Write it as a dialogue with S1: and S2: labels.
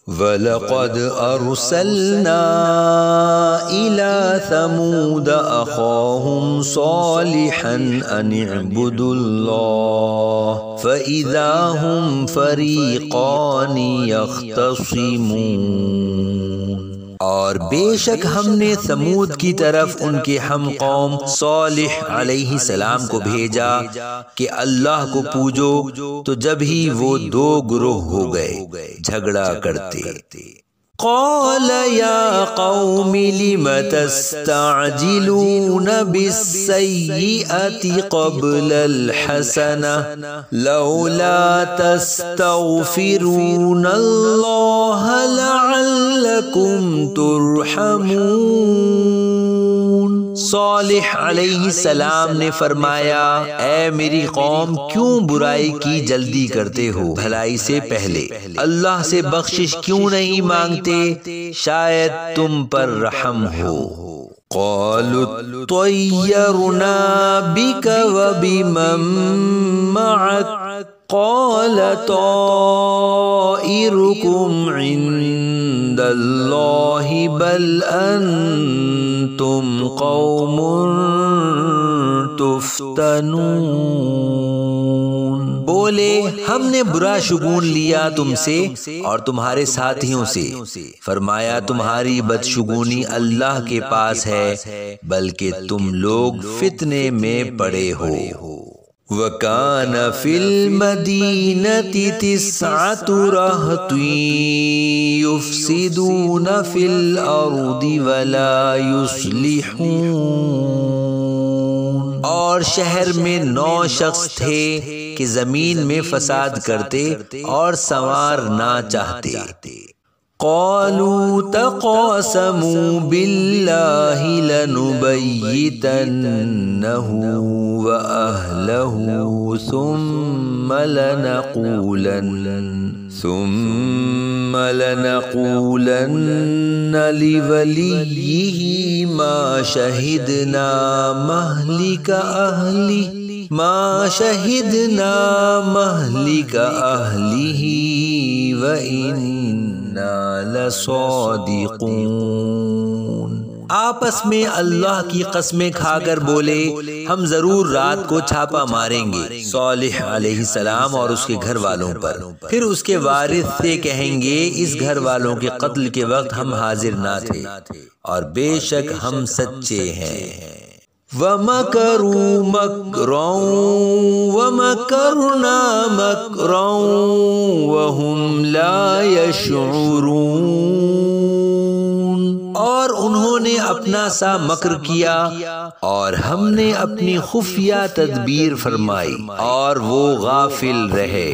S1: وَلَقَدْ أَرْسَلْنَا إِلَى ثَمُودَ أَخَاهُمْ صَالِحًا أَنِ اعْبُدُوا اللَّهَ فَإِذَا هُمْ فَرِيقَانِ يَخْتَصِمُونَ۔ اور بے شک ہم نے ثمود کی طرف ان کے ہم قوم صالح علیہ السلام کو بھیجا کہ اللہ کو پوجو، تو جب ہی وہ دو گروہ ہو گئے جھگڑا کرتے۔ قال یا قوم لم تستعجلون بالسیئۃ قبل الحسنہ لولا تستغفرون اللہ لعلکم ترحمون۔ صالح علیہ السلام نے فرمایا، اے میری قوم، کیوں برائی کی جلدی کرتے ہو بھلائی سے پہلے؟ اللہ سے بخشش کیوں نہیں مانگتے؟ شاید تم پر رحم ہو۔ قالوا طیرنا بک وبمن معک قال طائرکم عند اللہ بل انتم قوم تفتنون۔ بولے، ہم نے برا شگون لیا تم سے اور تمہارے ساتھیوں سے۔ فرمایا، تمہاری بدشگونی اللہ کے پاس ہے، بلکہ تم لوگ فتنے میں پڑے ہو۔ وَكَانَ فِي الْمَدِينَةِ 9 رَهْطٌ يُفْسِدُونَ فِي الْأَرْضِ وَلَا يُصْلِحُونَ۔ اور شہر میں 9 شخص تھے کہ زمین میں فساد کرتے اور سنوارنا چاہتے۔ قالوا تقاسموا بالله لنبيتنه وأهله ثم لنقولن لوليه ما شهدنا مهلك أهله وإنا لصادقون۔ آپس میں اللہ کی قسمیں کھا کر بولے، ہم ضرور رات کو چھاپا ماریں گے صالح علیہ السلام اور اس کے گھر والوں پر، پھر اس کے وارث سے کہیں گے اس گھر والوں کے قتل کے وقت ہم حاضر نہ تھے، اور بے شک ہم سچے ہیں۔ وَمَكَرُوا مَكْرًا وَمَكَرْنَا مَكْرًا وَهُمْ لَا يَشْعُرُونَ۔ اور انہوں نے اپنا سا مکر کیا اور ہم نے اپنی خفیہ تدبیر فرمائی اور وہ غافل رہے۔